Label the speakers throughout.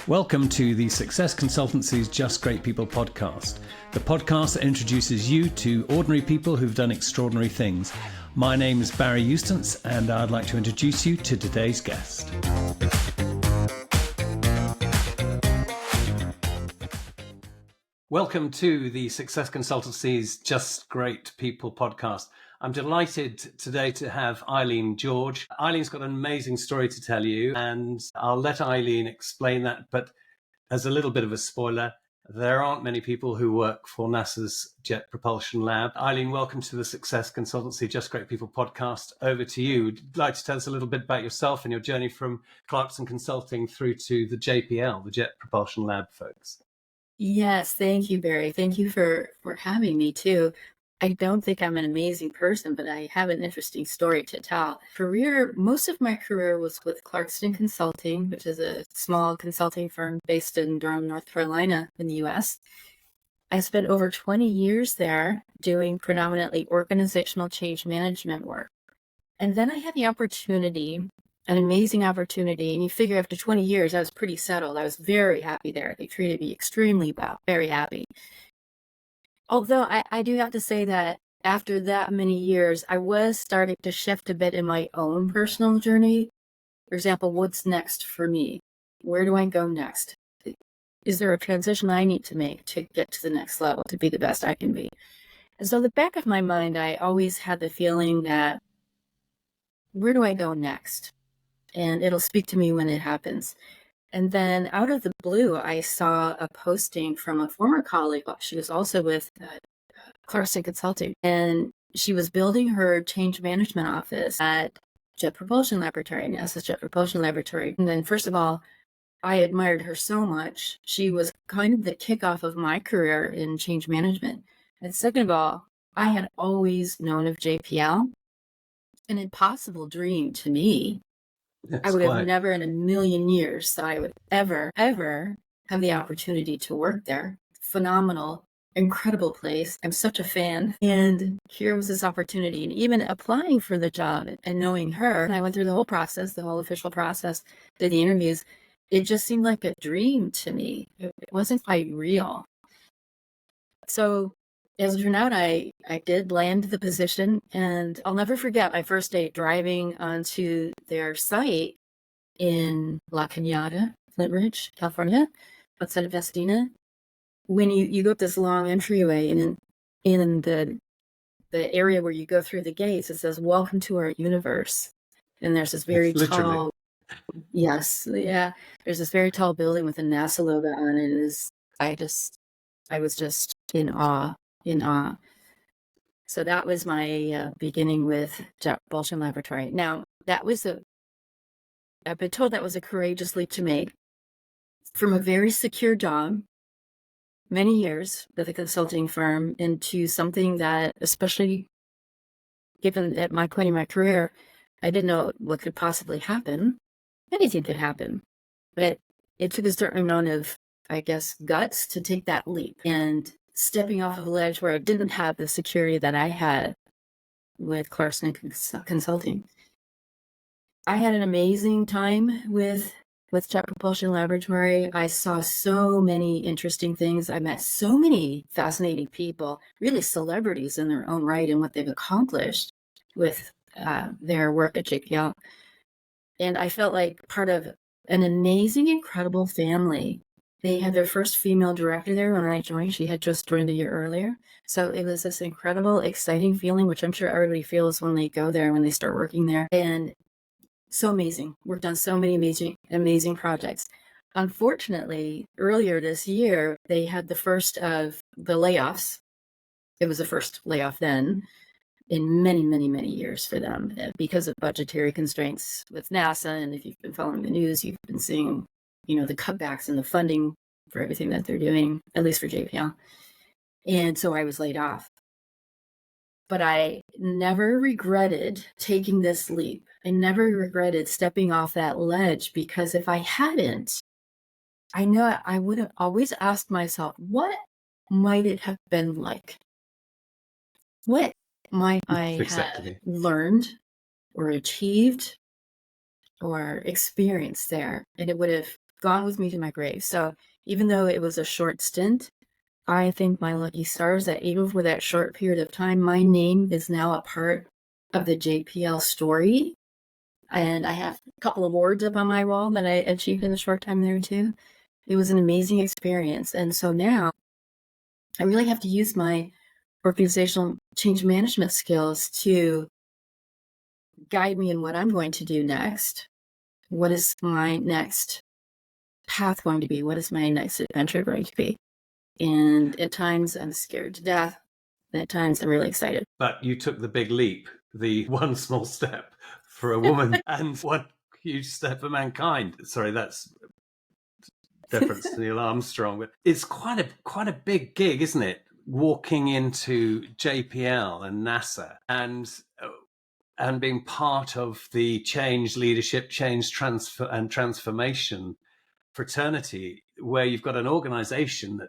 Speaker 1: Welcome to the Sixsess Consultancy's Just Great People podcast, the podcast that introduces you to ordinary people who've done extraordinary things. My name is Barry Eustance, and I'd like to introduce you to today's guest. Welcome to the Sixsess Consultancy's Just Great People podcast. I'm delighted today to have Eileen George. Eileen's got an amazing story to tell you, and I'll let Eileen explain that. But as a little bit of a spoiler, there aren't many people who work for NASA's Jet Propulsion Lab. Eileen, welcome to the Sixsess Consultancy Just Great People podcast. Over to you. Would you like to tell us a little bit about yourself and your journey from Clarkston Consulting through to the JPL, the Jet Propulsion Lab folks?
Speaker 2: Yes, thank you, Barry. Thank you for having me too. I don't think I'm an amazing person, but I have an interesting story to tell. Most of my career was with Clarkston Consulting, which is a small consulting firm based in Durham, North Carolina in the US. I spent over 20 years there doing predominantly organizational change management work. And then I had the opportunity, an amazing opportunity, and you figure after 20 years, I was pretty settled. I was very happy there. They treated me extremely well, very happy. Although I do have to say that after that many years, I was starting to shift a bit in my own personal journey. For example, what's next for me? Where do I go next? Is there a transition I need to make to get to the next level, to be the best I can be? And so in the back of my mind, I always had the feeling that, where do I go next? And it'll speak to me when it happens. And then out of the blue, I saw a posting from a former colleague. She was also with Clarkston Consulting, and she was building her change management office at Jet Propulsion Laboratory, NASA Jet Propulsion Laboratory. And then first of all, I admired her so much. She was kind of the kickoff of my career in change management. And second of all, I had always known of JPL, an impossible dream to me. I would have never in a million years thought I would ever have the opportunity to work there. Phenomenal, incredible place. I'm such a fan. And here was this opportunity. And even applying for the job and knowing her, and I went through the whole process, the whole official process, did the interviews. It just seemed like a dream to me. It wasn't quite real. So as it turned out, I did land the position, and I'll never forget my first day driving onto their site in La Cañada, Flint Ridge, California, outside of Pasadena. When you go up this long entryway, and in the area where you go through the gates, it says, "Welcome to our universe." And there's this very tall, yes, yeah, there's this very tall building with a NASA logo on it. I was just in awe. So that was my beginning with Jet Propulsion Laboratory. Now, I've been told that was a courageous leap to make from a very secure job, many years with a consulting firm, into something that, especially given at my point in my career, I didn't know what could possibly happen. Anything could happen, but it took a certain amount of, I guess, guts to take that leap. And stepping off of a ledge where I didn't have the security that I had with Clarkston Consulting. I had an amazing time with Jet Propulsion Laboratory. I saw so many interesting things. I met so many fascinating people, really celebrities in their own right and what they've accomplished with their work at JPL. And I felt like part of an amazing, incredible family. They had their first female director there when I joined. She had just joined a year earlier. So it was this incredible, exciting feeling, which I'm sure everybody feels when they go there, when they start working there. And so amazing. Worked on so many amazing projects. Unfortunately, earlier this year, they had the first of the layoffs. It was the first layoff then in many, many, many years for them because of budgetary constraints with NASA. And if you've been following the news, you've been seeing the cutbacks in the funding for everything that they're doing, at least for JPL. And so I was laid off. But I never regretted taking this leap. I never regretted stepping off that ledge, because if I hadn't, I know I would have always asked myself, what might it have been like? What might I have learned or achieved or experienced there? And it would have gone with me to my grave. So even though it was a short stint, I thank my lucky stars that even for that short period of time, my name is now a part of the JPL story. And I have a couple awards up on my wall that I achieved in a short time there too. It was an amazing experience. And so now I really have to use my organizational change management skills to guide me in what I'm going to do next. What is my next path going to be? What is my next adventure going to be? And at times I'm scared to death. And at times I'm really excited.
Speaker 1: But you took the big leap, the one small step for a woman and one huge step for mankind. Sorry, that's reference to Neil Armstrong, but it's quite a big gig, isn't it? Walking into JPL and NASA and being part of the change leadership, change transfer and transformation fraternity, where you've got an organization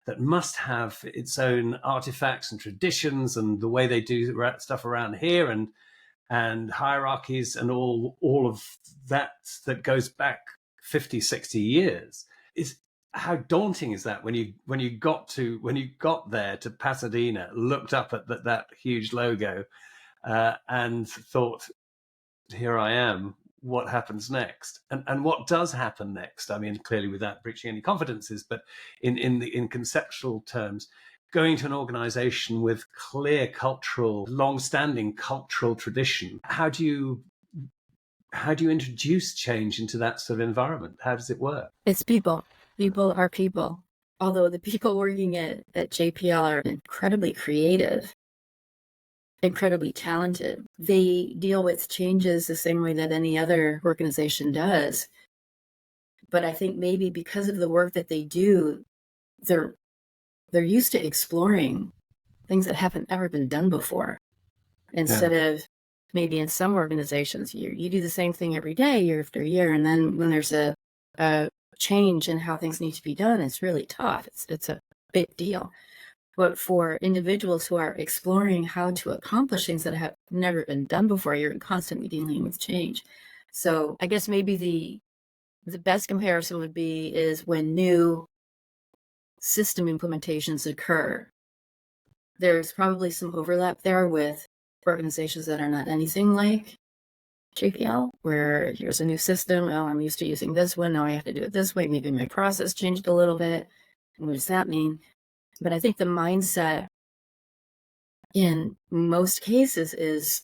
Speaker 1: that must have its own artifacts and traditions and the way they do stuff around here and hierarchies and all of that goes back 50, 60 years. Is how daunting is that when you got there to Pasadena, looked up at that huge logo and thought, here I am, what happens next? And what does happen next? I mean, clearly without breaching any confidences, but in conceptual terms, going to an organization with clear long-standing cultural tradition, how do you introduce change into that sort of environment? How does it work?
Speaker 2: It's people. People are people. Although the people working at JPL are incredibly creative, incredibly talented. They deal with changes the same way that any other organization does. But I think maybe because of the work that they do, they're used to exploring things that haven't ever been done before. Instead of maybe in some organizations, you do the same thing every day, year after year, and then when there's a change in how things need to be done, it's really tough. It's a big deal. But for individuals who are exploring how to accomplish things that have never been done before, you're constantly dealing with change. So I guess maybe the best comparison would be is when new system implementations occur. There's probably some overlap there with organizations that are not anything like JPL, where here's a new system. Oh, I'm used to using this one. Now I have to do it this way. Maybe my process changed a little bit. What does that mean? But I think the mindset in most cases is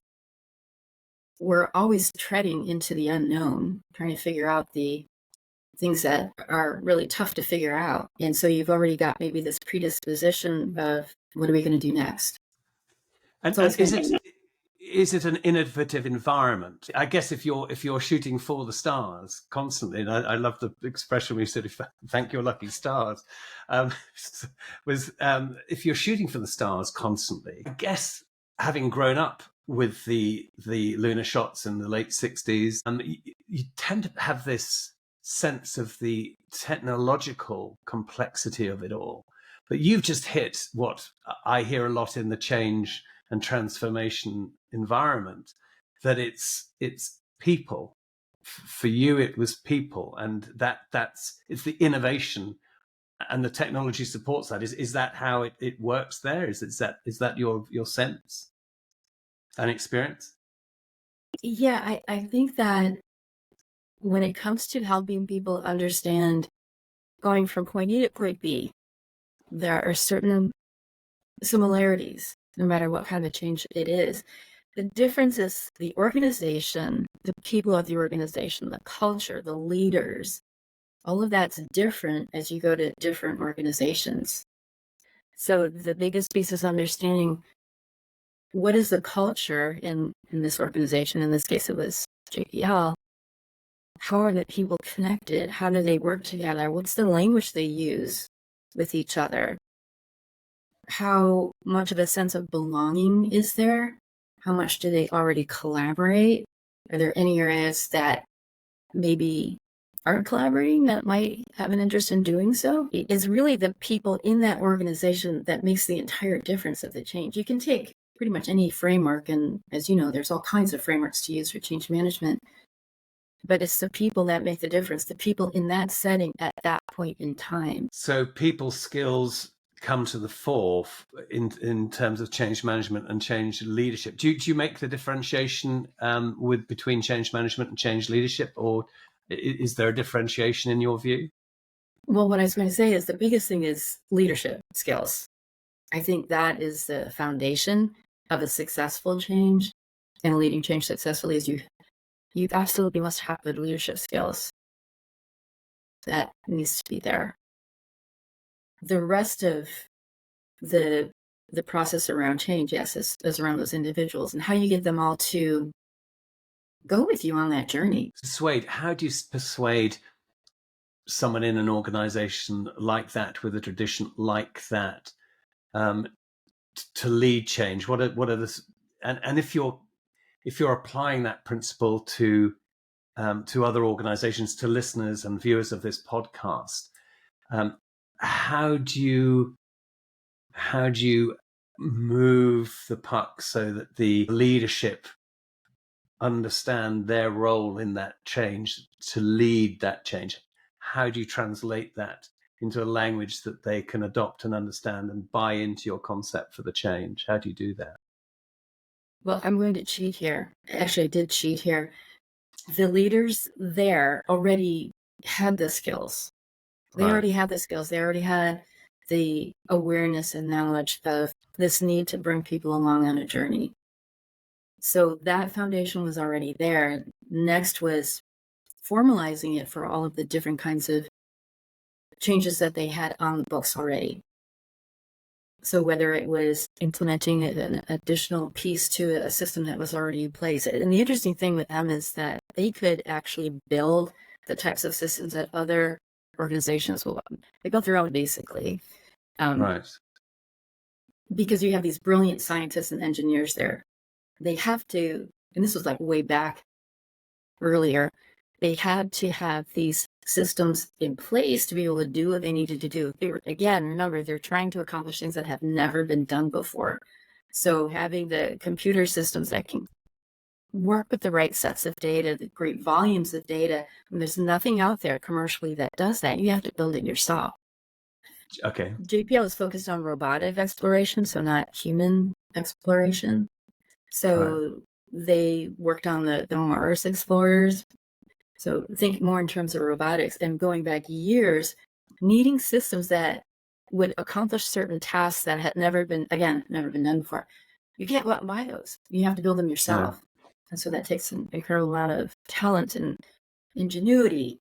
Speaker 2: we're always treading into the unknown, trying to figure out the things that are really tough to figure out. And so you've already got maybe this predisposition of what are we going to do next?
Speaker 1: And is it an innovative environment? I guess if you're shooting for the stars constantly, and I love the expression we said, "Thank your lucky stars," if you're shooting for the stars constantly, I guess having grown up with the lunar shots in the late 60s, you tend to have this sense of the technological complexity of it all. But you've just hit what I hear a lot in the change and transformation environment, that it's people. For you, it was people, and it's the innovation and the technology supports that. Is that how it works there? Is that your sense and experience?
Speaker 2: Yeah, I think that when it comes to helping people understand going from point A to point B, there are certain similarities, no matter what kind of change it is. The difference is the organization, the people of the organization, the culture, the leaders. All of that's different as you go to different organizations. So the biggest piece is understanding what is the culture in this organization. In this case, it was JPL. How are the people connected? How do they work together? What's the language they use with each other? How much of a sense of belonging is there? How much do they already collaborate? Are there any areas that maybe aren't collaborating that might have an interest in doing so? It's really the people in that organization that makes the entire difference of the change. You can take pretty much any framework, and as you know, there's all kinds of frameworks to use for change management. but it's the people that make the difference, the people in that setting at that point in time.
Speaker 1: So people skills come to the fore in terms of change management and change leadership. Do you make the differentiation between change management and change leadership, or is there a differentiation in your view?
Speaker 2: Well, what I was going to say is the biggest thing is leadership skills. I think that is the foundation of a successful change, and leading change successfully is you absolutely must have good leadership skills. That needs to be there. The rest of the process around change, yes, is around those individuals and how you get them all to go with you on that journey.
Speaker 1: How do you persuade someone in an organization like that, with a tradition like that, to lead change? What are the and if you're applying that principle to other organizations, to listeners and viewers of this podcast, how do you move the puck so that the leadership understand their role in that change, to lead that change? How do you translate that into a language that they can adopt and understand and buy into your concept for the change? How do you do that?
Speaker 2: Well, I'm going to cheat here. Actually, I did cheat here. The leaders there already had the skills. They already had the skills. They already had the awareness and knowledge of this need to bring people along on a journey. So that foundation was already there. Next was formalizing it for all of the different kinds of changes that they had on the books already. So whether it was implementing an additional piece to a system that was already in place. And the interesting thing with them is that they could actually build the types of systems that other organizations will. They built their own, basically. Because you have these brilliant scientists and engineers there. They have to, and this was like way back earlier, they had to have these systems in place to be able to do what they needed to do. Again, remember, they're trying to accomplish things that have never been done before. So having the computer systems that can work with the right sets of data, the great volumes of data, and there's nothing out there commercially that does that. You have to build it yourself.
Speaker 1: Okay.
Speaker 2: JPL is focused on robotic exploration, so not human exploration. So they worked on the Mars explorers. So think more in terms of robotics, and going back years, needing systems that would accomplish certain tasks that had never been done before. You can't go out and buy those. You have to build them yourself. And so that takes an incredible amount of talent and ingenuity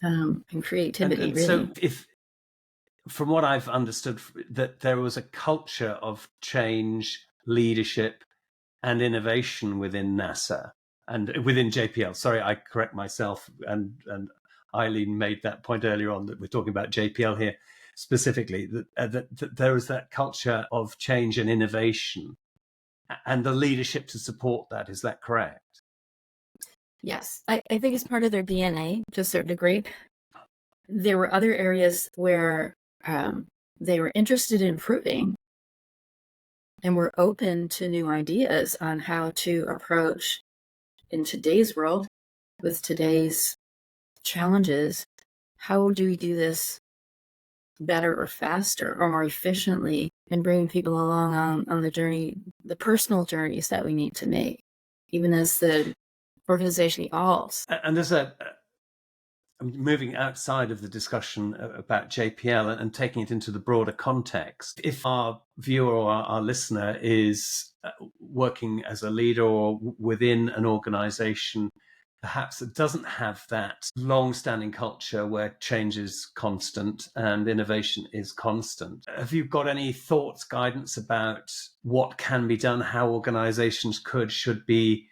Speaker 2: and creativity.
Speaker 1: And
Speaker 2: really.
Speaker 1: So if, from what I've understood, that there was a culture of change, leadership and innovation within NASA and within JPL. Sorry, I correct myself. And Eileen made that point earlier on, that we're talking about JPL here specifically, that there was that culture of change and innovation and the leadership to support that. Is that correct?
Speaker 2: Yes, I think it's part of their DNA to a certain degree. There were other areas where they were interested in improving and were open to new ideas on how to approach, in today's world, with today's challenges, how do we do this better or faster or more efficiently, and bring people along on the journey, the personal journeys that we need to make, even as the organization evolves.
Speaker 1: And I'm moving outside of the discussion about JPL and taking it into the broader context. If our viewer or our listener is working as a leader or within an organization, perhaps it doesn't have that long-standing culture where change is constant and innovation is constant, have you got any thoughts, guidance about what can be done, how organizations should be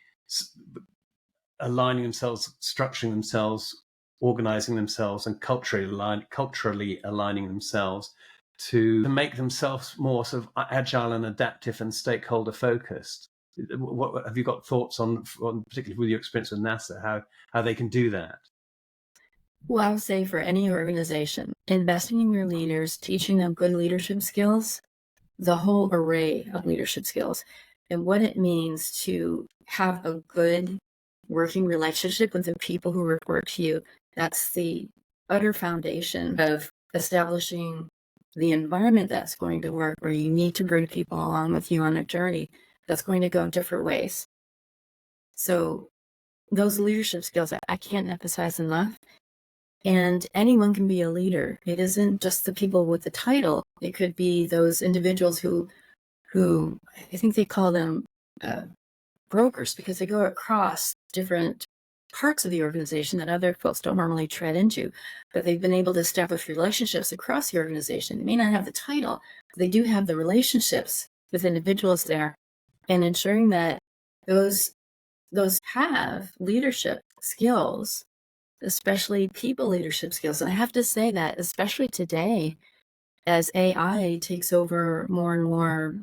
Speaker 1: aligning themselves, structuring themselves, organizing themselves, and culturally aligning themselves to make themselves more sort of agile and adaptive and stakeholder focused? What have you got thoughts on particularly with your experience with NASA, how they can do that?
Speaker 2: Well, I would say for any organization, investing in your leaders, teaching them good leadership skills, the whole array of leadership skills, and what it means to have a good working relationship with the people who report to you. That's the utter foundation of establishing the environment that's going to work, where you need to bring people along with you on a journey that's going to go in different ways. So those leadership skills, I can't emphasize enough. And anyone can be a leader. It isn't just the people with the title. It could be those individuals who I think they call them brokers, because they go across different parts of the organization that other folks don't normally tread into. But they've been able to establish relationships across the organization. They may not have the title, but they do have the relationships with individuals there, and ensuring that those have leadership skills, especially people leadership skills. And I have to say that, especially today, as AI takes over more and more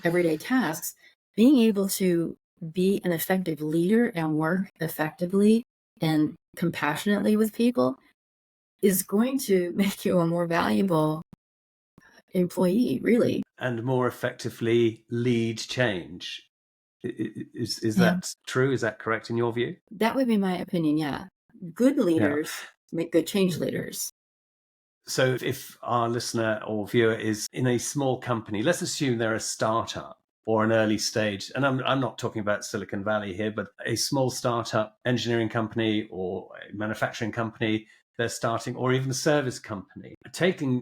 Speaker 2: everyday tasks, being able to be an effective leader and work effectively and compassionately with people is going to make you a more valuable employee, really.
Speaker 1: And more effectively lead change. Is
Speaker 2: Yeah.
Speaker 1: that true? Is that correct in your view?
Speaker 2: That would be my opinion, yeah. Good leaders make good change leaders.
Speaker 1: So if our listener or viewer is in a small company, let's assume they're a startup or an early stage, and I'm not talking about Silicon Valley here, but a small startup engineering company or a manufacturing company they're starting, or even a service company, taking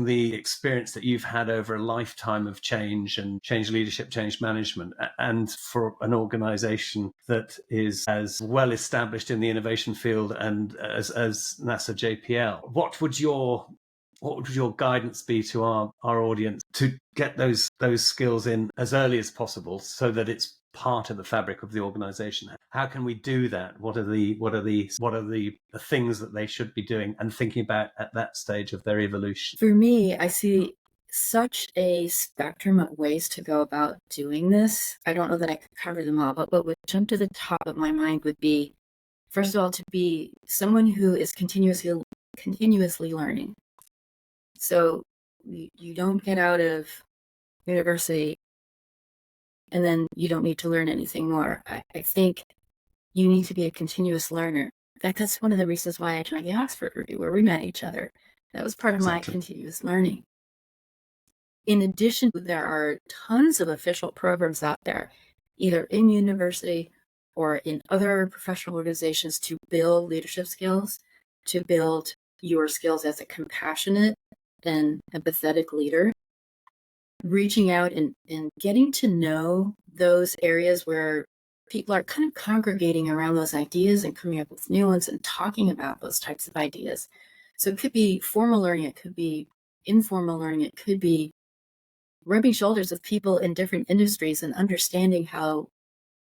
Speaker 1: the experience that you've had over a lifetime of change and change leadership, change management, and for an organization that is as well established in the innovation field and as NASA JPL, what would your guidance be to our audience to get those skills in as early as possible so that it's part of the fabric of the organization? How can we do that? What are the things that they should be doing and thinking about at that stage of their evolution?
Speaker 2: For me, I see such a spectrum of ways to go about doing this. I don't know that I could cover them all, but what would jump to the top of my mind would be, first of all, to be someone who is continuously learning. So you don't get out of university and then you don't need to learn anything more. I think you need to be a continuous learner. In fact, that's one of the reasons why I joined the Oxford Review, where we met each other. That was part of my continuous learning. In addition, there are tons of official programs out there, either in university or in other professional organizations, to build leadership skills, to build your skills as a compassionate and empathetic leader. Reaching out and getting to know those areas where people are kind of congregating around those ideas and coming up with new ones and talking about those types of ideas. So it could be formal learning, it could be informal learning, it could be rubbing shoulders with people in different industries and understanding how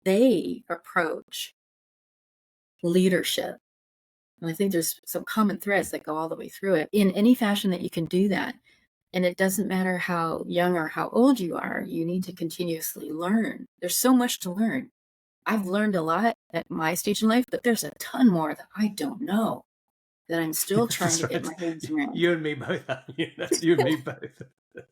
Speaker 2: they approach leadership. And I think there's some common threads that go all the way through it. In any fashion that you can do that, and it doesn't matter how young or how old you are, you need to continuously learn. There's so much to learn. I've learned a lot at my stage in life, but there's a ton more that I don't know, that I'm still trying to get my hands around.
Speaker 1: You and me both. You and me both.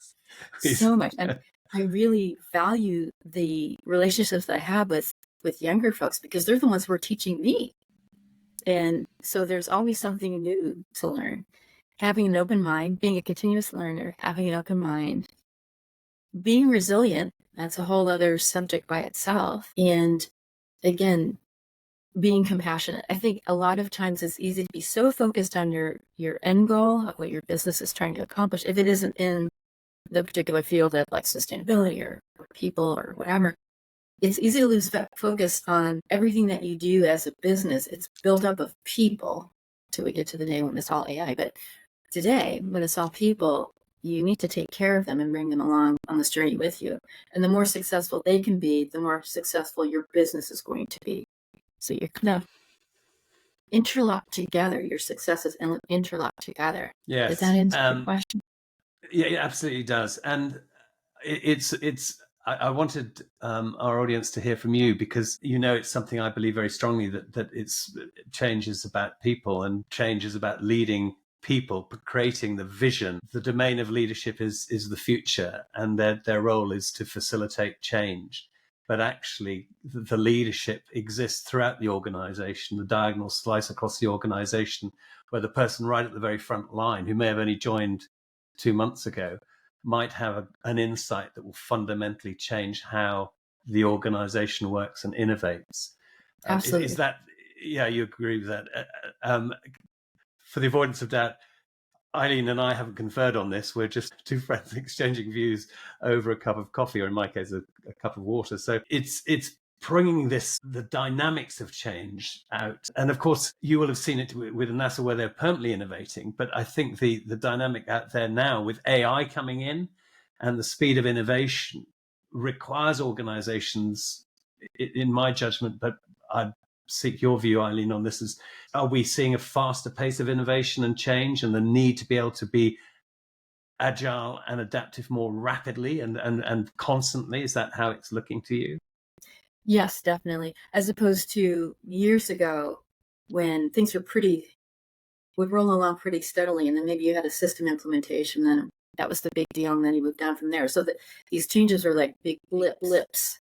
Speaker 2: So much. And I really value the relationships that I have with younger folks, because they're the ones who are teaching me. And so there's always something new to learn. Having an open mind, being a continuous learner, having an open mind, being resilient, that's a whole other subject by itself. And again, being compassionate. I think a lot of times it's easy to be so focused on your end goal, of what your business is trying to accomplish, if it isn't in the particular field of like sustainability or people or whatever. It's easy to lose focus on everything that you do as a business. It's built up of people till we get to the day when it's all AI. But today, when it's all people, you need to take care of them and bring them along on this journey with you. And the more successful they can be, the more successful your business is going to be. So you're kind of interlocked together. Your successes interlocked together.
Speaker 1: Yes.
Speaker 2: Does that answer the question?
Speaker 1: Yeah, it absolutely does. And I wanted our audience to hear from you, because it's something I believe very strongly, that change is about people, and change is about leading people, creating the vision. The domain of leadership is the future, and their role is to facilitate change. but actually the leadership exists throughout the organization, the diagonal slice across the organization, where the person right at the very front line, who may have only joined 2 months ago, might have an insight that will fundamentally change how the organization works and innovates.
Speaker 2: Absolutely.
Speaker 1: Is that, yeah, you agree with that? For the avoidance of doubt, Eileen and I haven't conferred on this. We're just two friends exchanging views over a cup of coffee, or in my case, a cup of water. So it's bringing the dynamics of change out. And of course, you will have seen it with NASA, where they're permanently innovating. But I think the dynamic out there now with AI coming in and the speed of innovation requires organizations, in my judgment, but I'd seek your view, Eileen, on this, is, are we seeing a faster pace of innovation and change, and the need to be able to be agile and adaptive more rapidly and constantly? Is that how it's looking to you?
Speaker 2: Yes, definitely. As opposed to years ago, when things would roll along pretty steadily, and then maybe you had a system implementation, then that was the big deal, and then you moved down from there. So that these changes are like big blips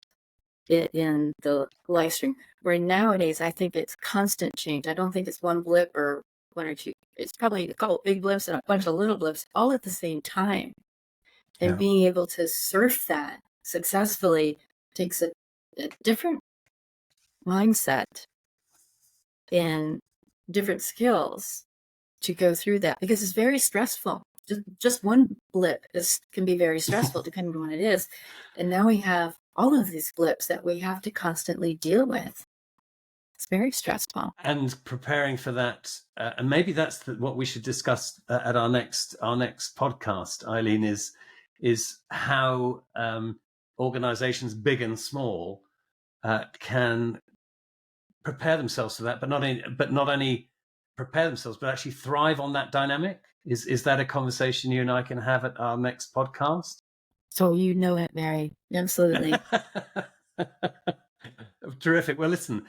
Speaker 2: in the live stream, where nowadays I think it's constant change. I don't think it's one blip or one or two. It's probably a couple big blips and a bunch of little blips all at the same time. And
Speaker 1: Yeah.
Speaker 2: being able to surf that successfully takes a different mindset and different skills to go through that, because it's very stressful. Just one blip can be very stressful depending on what it is. And now we have all of these blips that we have to constantly deal with. It's very stressful.
Speaker 1: And preparing for that, and maybe that's what we should discuss at our next podcast, Eileen, is how organizations big and small can prepare themselves for that, but not only prepare themselves, but actually thrive on that dynamic. Is that a conversation you and I can have at our next podcast?
Speaker 2: So you know it, Barry. Absolutely.
Speaker 1: Terrific. Well, listen,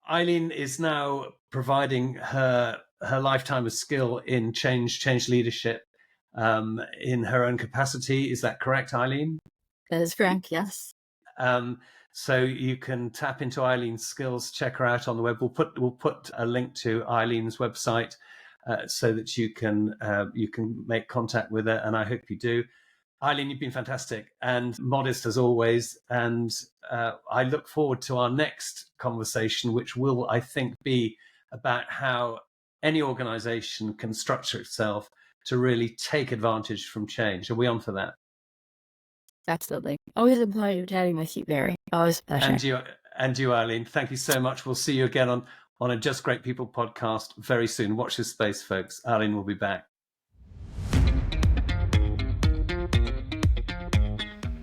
Speaker 1: Eileen is now providing her lifetime of skill in change leadership in her own capacity. Is that correct, Eileen?
Speaker 2: That is correct, yes.
Speaker 1: So you can tap into Eileen's skills, check her out on the web. We'll put a link to Eileen's website so that you can make contact with her, and I hope you do. Eileen, you've been fantastic and modest as always, and I look forward to our next conversation, which will, I think, be about how any organization can structure itself to really take advantage from change. Are we on for that?
Speaker 2: Absolutely. Always a pleasure chatting with you, Barry. Always a pleasure.
Speaker 1: And you, Eileen. Thank you so much. We'll see you again on a Just Great People podcast very soon. Watch this space, folks. Eileen will be back.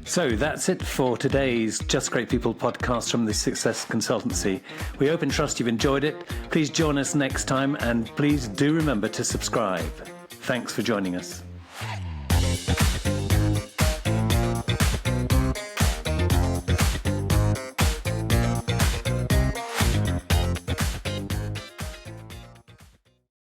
Speaker 1: So that's it for today's Just Great People podcast from the Sixsess Consultancy. We hope and trust you've enjoyed it. Please join us next time, and please do remember to subscribe. Thanks for joining us.